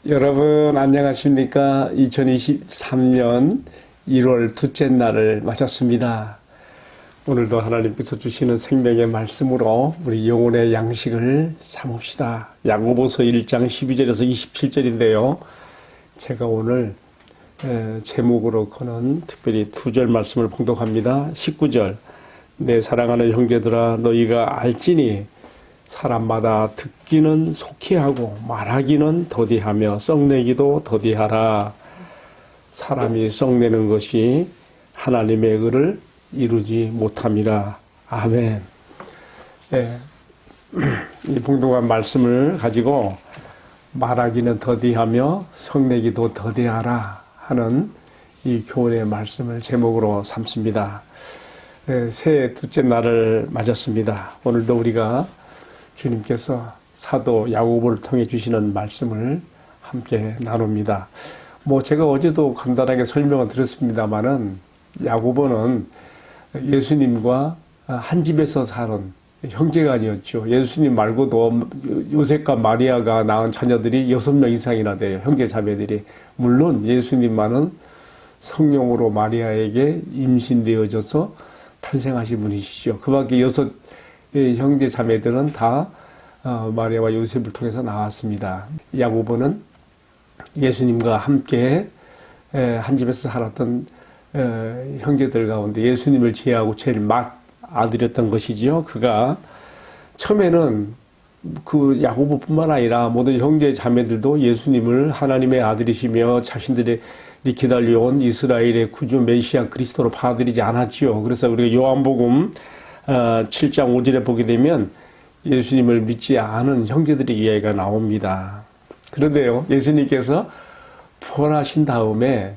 여러분 안녕하십니까? 2023년 1월 둘째 날을 맞았습니다. 오늘도 하나님께서 주시는 생명의 말씀으로 우리 영혼의 양식을 삼읍시다. 야고보서 1장 12절에서 27절인데요. 제가 오늘 제목으로 거는 특별히 두 절 말씀을 봉독합니다. 19절 내 사랑하는 형제들아 너희가 알지니 사람마다 듣기는 속히 하고 말하기는 더디하며 썩내기도 더디하라. 사람이 썩내는 것이 하나님의 의를 이루지 못함이라. 아멘. 네. 이 봉독한 말씀을 가지고 말하기는 더디하며 썩내기도 더디하라 하는 이 교훈의 말씀을 제목으로 삼습니다. 네, 새해 둘째 날을 맞았습니다. 오늘도 우리가 주님께서 사도 야고보를 통해 주시는 말씀을 함께 나눕니다. 제가 어제도 간단하게 설명을 드렸습니다마는 야고보는 예수님과 한 집에서 사는 형제간이었죠. 예수님 말고도 요셉과 마리아가 낳은 자녀들이 6명 이상이나 돼요. 형제 자매들이. 물론 예수님만은 성령으로 마리아에게 임신되어져서 탄생하신 분이시죠. 그 밖에 6 형제 자매들은 다 마리아와 요셉을 통해서 나왔습니다. 야고보는 예수님과 함께 한 집에서 살았던 형제들 가운데 예수님을 제외하고 제일 맏아들이었던 것이지요. 그가 처음에는 그 야고보뿐만 아니라 모든 형제 자매들도 예수님을 하나님의 아들이시며 자신들이 기다려온 이스라엘의 구주 메시아 그리스도로 받아들이지 않았지요. 그래서 우리가 요한복음 7장 5절에 보게 되면 예수님을 믿지 않은 형제들의 이야기가 나옵니다. 그런데요, 예수님께서 부활하신 다음에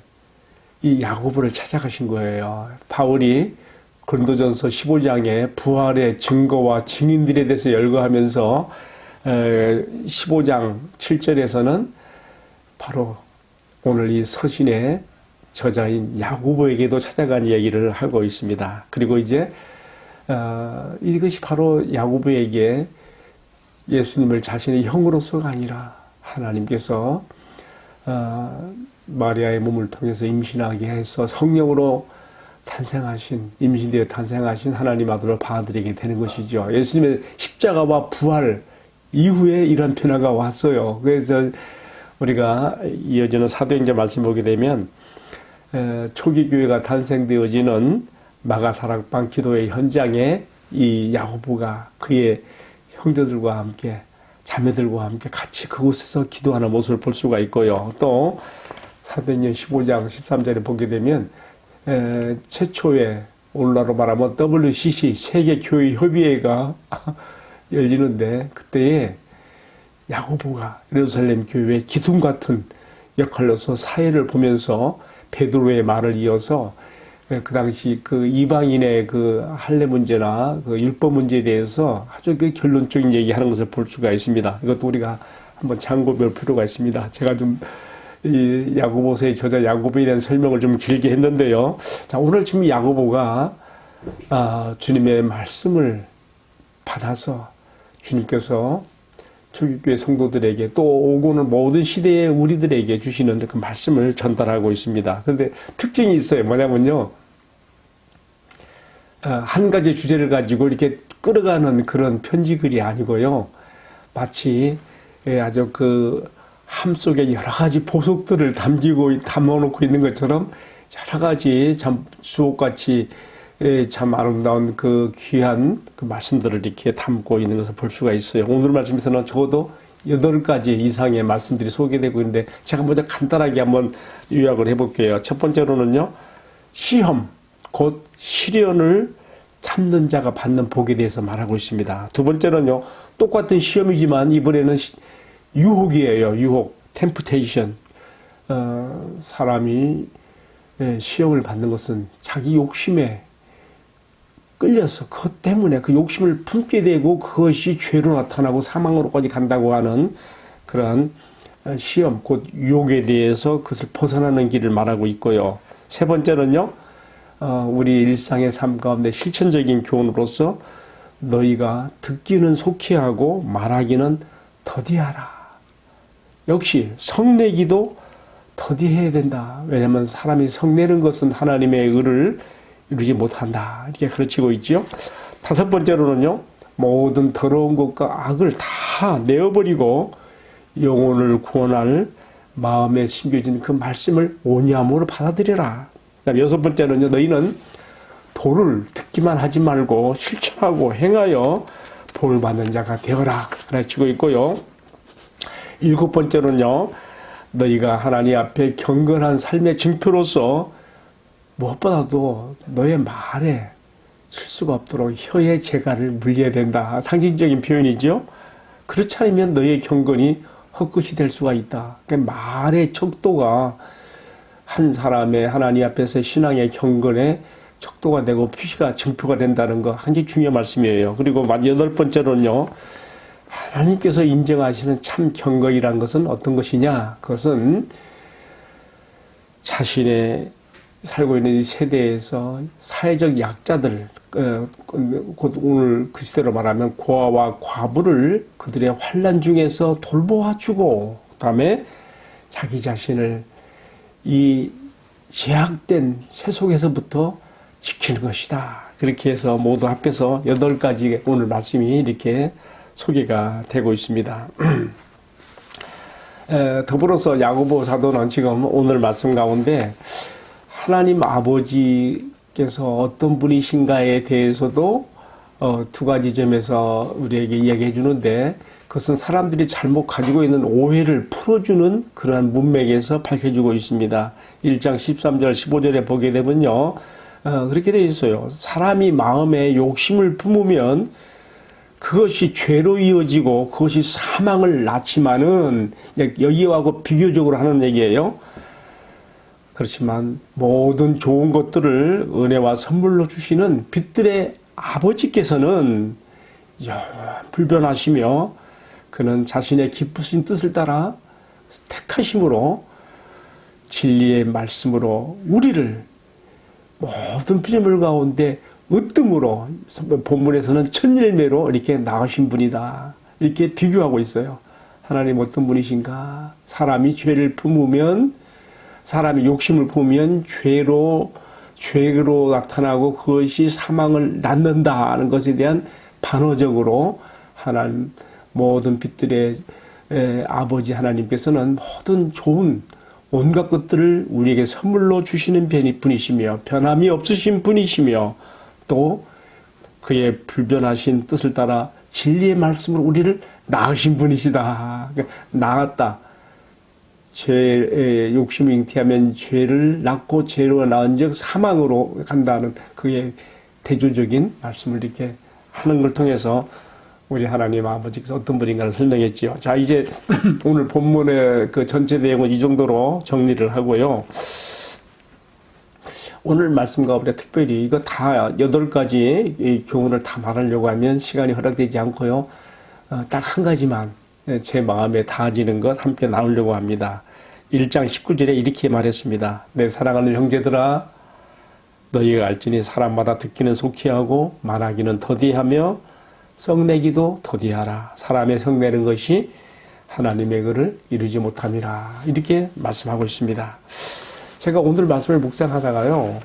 이 야고보를 찾아가신 거예요. 바울이 고린도전서 15장에 부활의 증거와 증인들에 대해서 열거하면서 15장 7절에서는 바로 오늘 이 서신의 저자인 야고보에게도 찾아간 이야기를 하고 있습니다. 그리고 이제 이것이 바로 야고보에게 예수님을 자신의 형으로서가 아니라 하나님께서 마리아의 몸을 통해서 임신하게 해서 성령으로 탄생하신, 임신되어 탄생하신 하나님 아들을 받아들이게 되는 것이죠. 예수님의 십자가와 부활 이후에 이런 변화가 왔어요. 그래서 우리가 이어지는 사도행전 말씀 보게 되면 초기 교회가 탄생되어지는 마가사랑방 기도의 현장에 이 야고보가 그의 형제들과 함께 자매들과 함께 같이 그곳에서 기도하는 모습을 볼 수가 있고요. 또 사도행전 15장 13절에 보게 되면 최초의 오늘날로 말하면 WCC 세계교회협의회가 열리는데 그때에 야고보가 예루살렘 교회의 기둥 같은 역할로서 사회를 보면서 베드로의 말을 이어서 그 당시 그 이방인의 그 할례 문제나 그 율법 문제에 대해서 아주 그 결론적인 얘기하는 것을 볼 수가 있습니다. 이것도 우리가 한번 참고볼 필요가 있습니다. 제가 좀 이 야고보서의 저자 야고보에 대한 설명을 좀 길게 했는데요. 자, 오늘 지금 야고보가 주님의 말씀을 받아서 주님께서 초기교회 성도들에게 또 오고는 모든 시대의 우리들에게 주시는 그 말씀을 전달하고 있습니다. 그런데 특징이 있어요. 뭐냐면요. 한 가지 주제를 가지고 이렇게 끌어가는 그런 편지글이 아니고요. 마치 아주 그 함 속에 여러 가지 보석들을 담아놓고 있는 것처럼 여러 가지 참 주옥같이 참 아름다운 그 귀한 그 말씀들을 이렇게 담고 있는 것을 볼 수가 있어요. 오늘 말씀에서는 적어도 8가지 이상의 말씀들이 소개되고 있는데 제가 먼저 간단하게 한번 요약을 해볼게요. 첫 번째로는요. 시험, 곧 시련을 참는 자가 받는 복에 대해서 말하고 있습니다. 두 번째는요. 똑같은 시험이지만 이번에는 유혹이에요. 유혹, 템프테이션. 사람이 시험을 받는 것은 자기 욕심에 끌려서 그것 때문에 그 욕심을 품게 되고 그것이 죄로 나타나고 사망으로까지 간다고 하는 그런 시험, 곧 유혹에 대해서 그것을 벗어나는 길을 말하고 있고요. 세 번째는요. 우리 일상의 삶 가운데 실천적인 교훈으로서 너희가 듣기는 속히 하고 말하기는 더디하라. 역시 성내기도 더디해야 된다. 왜냐하면 사람이 성내는 것은 하나님의 의를 이루지 못한다. 이렇게 가르치고 있죠. 다섯 번째로는요, 모든 더러운 것과 악을 다 내어버리고 영혼을 구원할 마음에 심겨진 그 말씀을 온유함으로 받아들여라. 그다음 여섯 번째는요, 너희는 도를 듣기만 하지 말고 실천하고 행하여 볼 받는 자가 되어라. 가르치고 있고요. 일곱 번째로는요, 너희가 하나님 앞에 경건한 삶의 증표로서 무엇보다도 너의 말에 실수가 없도록 혀의 재갈을 물려야 된다. 상징적인 표현이죠. 그렇지 않으면 너의 경건이 헛것이 될 수가 있다. 그러니까 말의 척도가 한 사람의 하나님 앞에서 신앙의 경건에 척도가 되고 표시가 증표가 된다는 거 굉장히 중요한 말씀이에요. 그리고 여덟 번째로는요, 하나님께서 인정하시는 참 경건이라는 것은 어떤 것이냐? 그것은 자신의 살고 있는 이 세대에서 사회적 약자들, 곧 오늘 그 시대로 말하면 고아와 과부를 그들의 환난 중에서 돌보아주고, 그다음에 자기 자신을 이 제약된 세속에서부터 지키는 것이다. 그렇게 해서 모두 합해서 8가지 오늘 말씀이 이렇게 소개가 되고 있습니다. 더불어서 야고보 사도는 지금 오늘 말씀 가운데 하나님 아버지께서 어떤 분이신가에 대해서도 두 가지 점에서 우리에게 이야기해 주는데, 그것은 사람들이 잘못 가지고 있는 오해를 풀어주는 그러한 문맥에서 밝혀지고 있습니다. 1장 13절 15절에 보게 되면요, 그렇게 되어 있어요. 사람이 마음에 욕심을 품으면 그것이 죄로 이어지고 그것이 사망을 낳지만은, 여기하고 비교적으로 하는 얘기예요. 그렇지만 모든 좋은 것들을 은혜와 선물로 주시는 빛들의 아버지께서는 불변하시며 그는 자신의 기쁘신 뜻을 따라 택하심으로 진리의 말씀으로 우리를 모든 피조물 가운데 으뜸으로, 본문에서는 천일매로 이렇게 낳으신 분이다. 이렇게 비교하고 있어요. 하나님 어떤 분이신가? 사람이 죄를 품으면, 사람이 욕심을 품으면 죄로 나타나고 그것이 사망을 낳는다는 것에 대한 반어적으로 하나님 모든 빛들의 아버지 하나님께서는 모든 좋은 온갖 것들을 우리에게 선물로 주시는 분이시며 변함이 없으신 분이시며 또 그의 불변하신 뜻을 따라 진리의 말씀으로 우리를 낳으신 분이시다. 그러니까 낳았다. 죄의 욕심을 잉태하면 죄를 낳고 죄로 낳은 즉 사망으로 간다는 그의 대조적인 말씀을 이렇게 하는 걸 통해서 우리 하나님 아버지께서 어떤 분인가를 설명했지요. 자, 이제 오늘 본문의 그 전체 내용은 이 정도로 정리를 하고요. 오늘 말씀 가운데 특별히 이거 다 8가지 이 교훈을 다 말하려고 하면 시간이 허락되지 않고요. 딱 한 가지만 제 마음에 닿아지는 것 함께 나누려고 합니다. 1장 19절에 이렇게 말했습니다. 내 사랑하는 형제들아, 너희가 알지니 사람마다 듣기는 속히 하고 말하기는 더디하며 성내기도 더디하라. 사람의 성내는 것이 하나님의 글을 이루지 못함이라. 이렇게 말씀하고 있습니다. 제가 오늘 말씀을 묵상하다가요,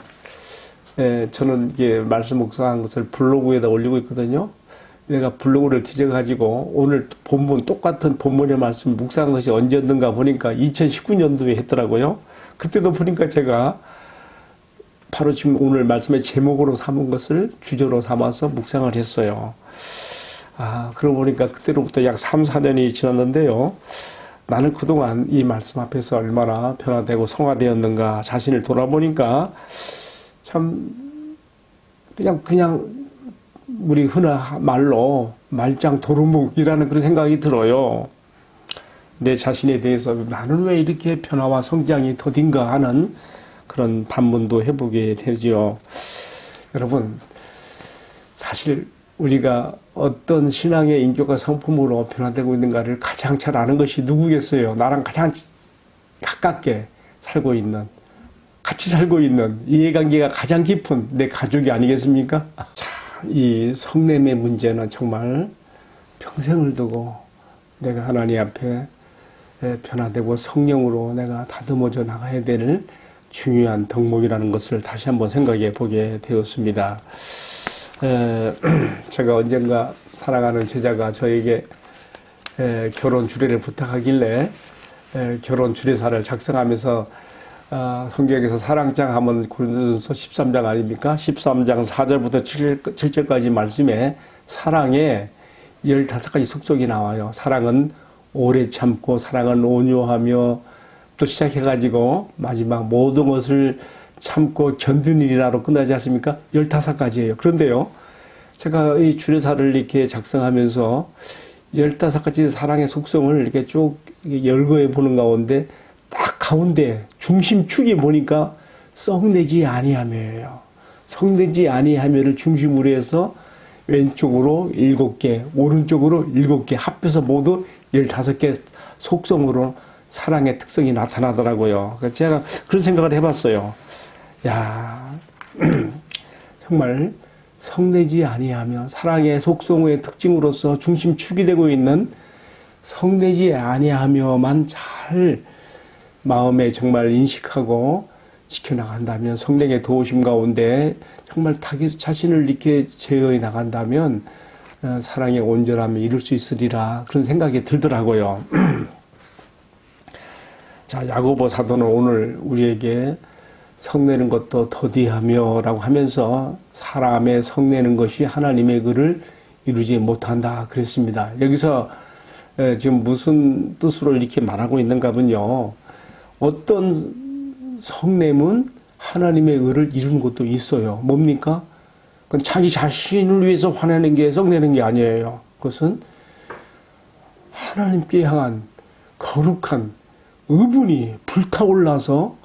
저는 이게 말씀 묵상한 것을 블로그에다 올리고 있거든요. 내가 블로그를 뒤져가지고 오늘 본문, 똑같은 본문의 말씀 묵상한 것이 언제였는가 보니까 2019년도에 했더라고요. 그때도 보니까 제가 바로 지금 오늘 말씀의 제목으로 삼은 것을 주제로 삼아서 묵상을 했어요. 그러고 보니까 그때로부터 약 3, 4년이 지났는데요. 나는 그동안 이 말씀 앞에서 얼마나 변화되고 성화되었는가 자신을 돌아보니까 참 그냥 우리 흔한 말로 말짱 도루묵이라는 그런 생각이 들어요. 내 자신에 대해서 나는 왜 이렇게 변화와 성장이 더딘가 하는 그런 반문도 해보게 되죠. 여러분, 사실 우리가 어떤 신앙의 인격과 성품으로 변화되고 있는가를 가장 잘 아는 것이 누구겠어요? 나랑 가장 가깝게 살고 있는, 같이 살고 있는, 이해관계가 가장 깊은 내 가족이 아니겠습니까? 자, 이 성냄의 문제는 정말 평생을 두고 내가 하나님 앞에 변화되고 성령으로 내가 다듬어져 나가야 될 중요한 덕목이라는 것을 다시 한번 생각해 보게 되었습니다. 제가 언젠가 사랑하는 제자가 저에게 결혼 주례를 부탁하길래 결혼 주례사를 작성하면서 성경에서 사랑장 하면 고린도전서 13장 아닙니까? 13장 4절부터 7절까지 말씀에 사랑에 15가지 속속이 나와요. 사랑은 오래 참고, 사랑은 온유하며, 또 시작해가지고 마지막 모든 것을 참고 견디느니라로 끝나지 않습니까? 15가지예요. 그런데요, 제가 이 주례사를 이렇게 작성하면서 15가지 사랑의 속성을 이렇게 쭉 열거해 보는 가운데 딱 가운데 중심축이 보니까 썩내지 아니하며예요. 썩내지 아니하며를 중심으로 해서 왼쪽으로 7개, 오른쪽으로 7개 합해서 모두 15개 속성으로 사랑의 특성이 나타나더라고요. 그래서 제가 그런 생각을 해봤어요. 야, 정말 성내지 아니하며 사랑의 속성의 특징으로서 중심축이 되고 있는 성내지 아니하며만 잘 마음에 정말 인식하고 지켜나간다면, 성령의 도우심 가운데 정말 자기 자신을 이렇게 제어해 나간다면 사랑의 온전함을 이룰 수 있으리라, 그런 생각이 들더라고요. 자, 야고보 사도는 오늘 우리에게 성내는 것도 더디하며 라고 하면서 사람의 성내는 것이 하나님의 글을 이루지 못한다 그랬습니다. 여기서 지금 무슨 뜻으로 이렇게 말하고 있는가 하면요, 어떤 성냄은 하나님의 의를 이루는 것도 있어요. 뭡니까? 그건 자기 자신을 위해서 화내는 게 성내는 게 아니에요. 그것은 하나님께 향한 거룩한 의분이 불타올라서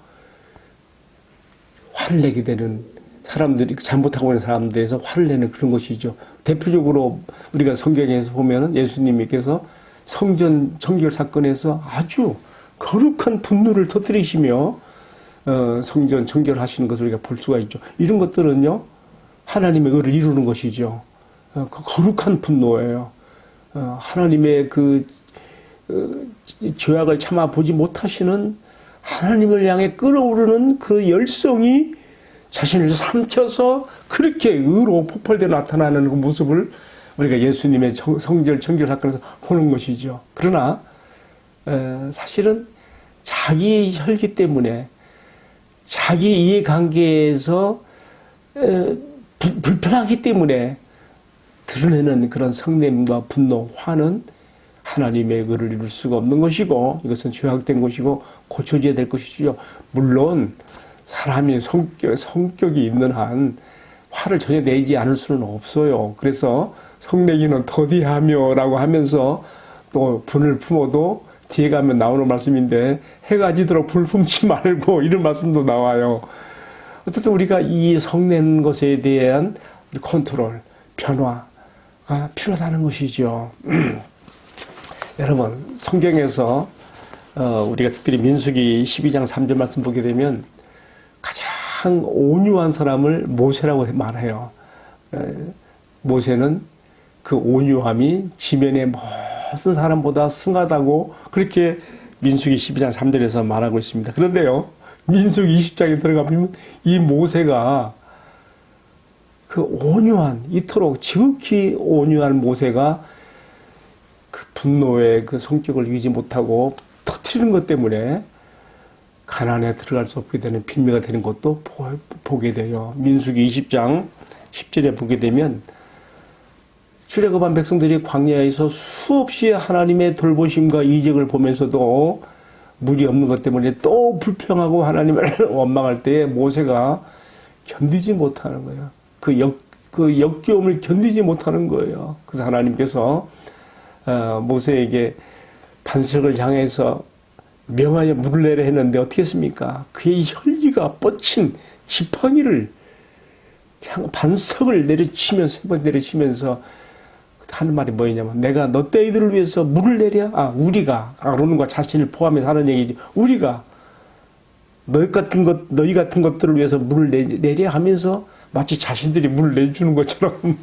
화를 내게 되는 사람들이, 잘못하고 있는 사람들에서 화를 내는 그런 것이죠. 대표적으로 우리가 성경에서 보면은 예수님께서 성전 정결 사건에서 아주 거룩한 분노를 터뜨리시며 성전 정결하시는 것을 우리가 볼 수가 있죠. 이런 것들은요, 하나님의 의를 이루는 것이죠. 거룩한 분노예요. 하나님의 죄악을 참아 보지 못하시는 하나님을 향해 끓어오르는 그 열성이 자신을 삼켜서 그렇게 의로 폭발되어 나타나는 그 모습을 우리가 예수님의 성전 정결 사건에서 보는 것이죠. 그러나 사실은 자기 혈기 때문에, 자기 이해관계에서 불편하기 때문에 드러내는 그런 성냄과 분노, 화는 하나님의 의를 이룰 수가 없는 것이고, 이것은 죄악된 것이고 고쳐져야 될 것이죠. 물론 사람이 성격이 있는 한 화를 전혀 내지 않을 수는 없어요. 그래서 성내기는 더디하며 라고 하면서 또 분을 품어도 뒤에 가면 나오는 말씀인데, 해가 지도록 불 품지 말고, 이런 말씀도 나와요. 어쨌든 우리가 이 성낸 것에 대한 컨트롤, 변화가 필요하다는 것이죠. 여러분, 성경에서 우리가 특별히 민수기 12장 3절 말씀 보게 되면 가장 온유한 사람을 모세라고 말해요. 모세는 그 온유함이 지면의 모든 사람보다 승하다고 그렇게 민수기 12장 3절에서 말하고 있습니다. 그런데요, 민수기 20장에 들어가면 이 모세가 그 온유한, 이토록 지극히 온유한 모세가 그 분노의 그 성격을 이기지 못하고 터뜨리는 것 때문에 가나안에 들어갈 수 없게 되는 빈매가 되는 것도 보게 돼요. 민수기 20장 10절에 보게 되면 출애굽한 백성들이 광야에서 수없이 하나님의 돌보심과 이적을 보면서도 물이 없는 것 때문에 또 불평하고 하나님을 원망할 때에 모세가 견디지 못하는 거예요. 그 역겨움을 견디지 못하는 거예요. 그래서 하나님께서 모세에게 반석을 향해서 명하여 물을 내려 했는데 어떻게 했습니까? 그의 혈기가 뻗친 지팡이를 반석을 내려치면서, 세 번 내려치면서 하는 말이 뭐냐면, 내가 너 떼이들을 위해서 물을 내려? 우리가, 아론과 자신을 포함해서 하는 얘기지. 우리가 너희 같은 것들을 위해서 물을 내려 하면서 마치 자신들이 물을 내주는 것처럼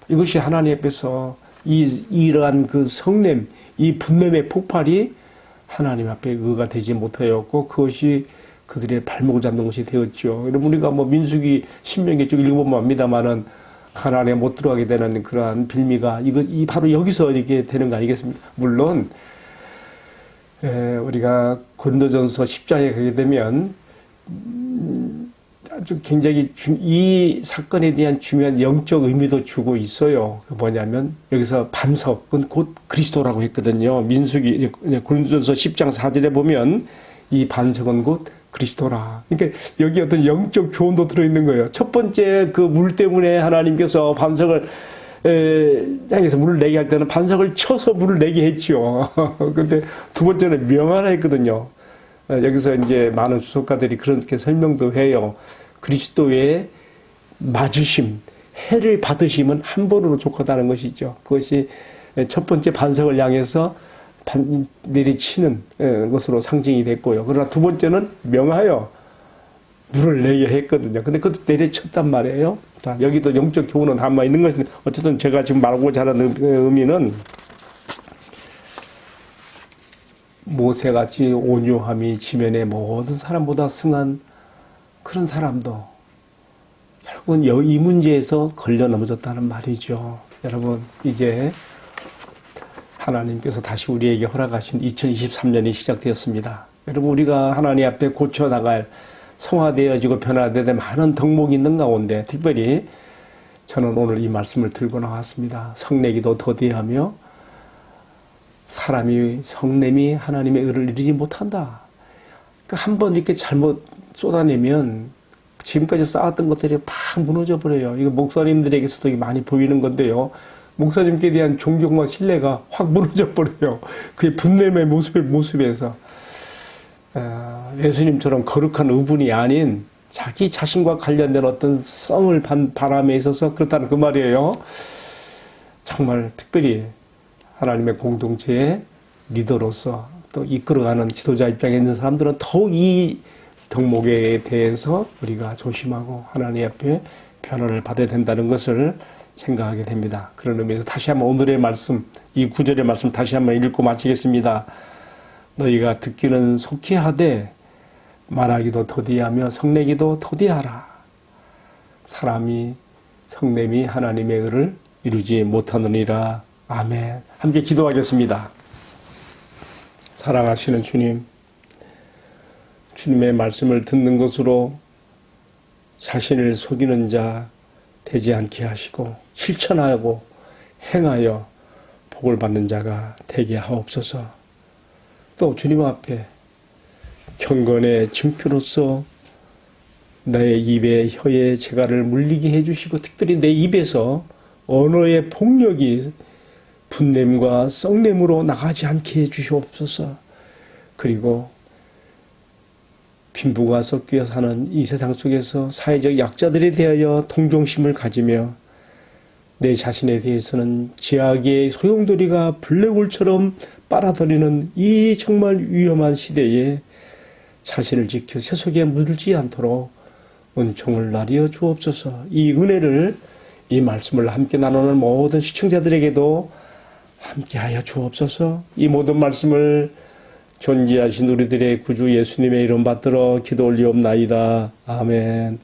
이것이 하나님 앞에서 이러한 그 성냄, 이 분냄의 폭발이 하나님 앞에 의가 되지 못하였고 그것이 그들의 발목을 잡는 것이 되었죠. 여러분 우리가 뭐 민수기 신명기 쭉 읽어보면 압니다만은 가나안에 못 들어가게 되는 그러한 빌미가 이 바로 여기서 이게 되는 거 아니겠습니까? 물론 우리가 고린도전서 10장에 가게 되면 아주 굉장히 이 사건에 대한 중요한 영적 의미도 주고 있어요. 그 뭐냐면 여기서 반석은 곧 그리스도라고 했거든요. 민수기 고린도전서 10장 4절에 보면 이 반석은 곧 그리스도라. 그러니까 여기 어떤 영적 교훈도 들어있는 거예요. 첫 번째 그 물 때문에 하나님께서 반석을 향해서 물을 내게 할 때는 반석을 쳐서 물을 내게 했죠. 근데 두 번째는 명하라 했거든요. 여기서 이제 많은 주석가들이 그렇게 설명도 해요. 그리스도의 맞으심, 해를 받으심은 한 번으로 족하다는 것이죠. 그것이 첫 번째 반석을 향해서 내리치는 것으로 상징이 됐고요. 그러나 두 번째는 명하여 물을 내게 했거든요. 근데 그것도 내리쳤단 말이에요. 자, 여기도 영적 교훈은 담아 있는 것인데, 어쨌든 제가 지금 말하고자 하는 의미는 모세같이 온유함이 지면의 모든 사람보다 승한 그런 사람도 결국은 이 문제에서 걸려 넘어졌다는 말이죠. 여러분, 이제 하나님께서 다시 우리에게 허락하신 2023년이 시작되었습니다. 여러분, 우리가 하나님 앞에 고쳐나갈 성화되어지고 변화되는 많은 덕목이 있는 가운데 특별히 저는 오늘 이 말씀을 들고 나왔습니다. 성내기도 더디하며 사람이 성냄이 하나님의 의를 이루지 못한다. 그러니까 한번 이렇게 잘못 쏟아내면 지금까지 쌓았던 것들이 팍 무너져 버려요. 이거 목사님들에게서도 많이 보이는 건데요. 목사님께 대한 존경과 신뢰가 확 무너져 버려요. 그의 분냄의 모습에서 예수님처럼 거룩한 의분이 아닌 자기 자신과 관련된 어떤 성을 바람에 있어서 그렇다는 그 말이에요. 정말 특별히 하나님의 공동체의 리더로서 또 이끌어가는 지도자 입장에 있는 사람들은 더욱 이 덕목에 대해서 우리가 조심하고 하나님 앞에 변화를 받아야 된다는 것을 생각하게 됩니다. 그런 의미에서 다시 한번 오늘의 말씀, 이 구절의 말씀 다시 한번 읽고 마치겠습니다. 너희가 듣기는 속히 하되 말하기도 더디하며 성내기도 더디하라. 사람이 성냄이 하나님의 의를 이루지 못하느니라. 아멘. 함께 기도하겠습니다. 사랑하시는 주님, 주님의 말씀을 듣는 것으로 자신을 속이는 자 되지 않게 하시고 실천하고 행하여 복을 받는 자가 되게 하옵소서. 또 주님 앞에 경건의 증표로서 나의 입에 혀의 재갈을 물리게 해주시고 특별히 내 입에서 언어의 폭력이 분냄과 썩냄으로 나가지 않게 해주시옵소서. 그리고 빈부가 섞여 사는 이 세상 속에서 사회적 약자들에 대하여 동정심을 가지며 내 자신에 대해서는 제약의 소용돌이가 블랙홀처럼 빨아들이는 이 정말 위험한 시대에 자신을 지켜 세속에 물들지 않도록 은총을 나뉘어 주옵소서. 이 은혜를 이 말씀을 함께 나누는 모든 시청자들에게도 함께하여 주옵소서. 이 모든 말씀을 존귀하신 우리들의 구주 예수님의 이름 받들어 기도 올리옵나이다. 아멘.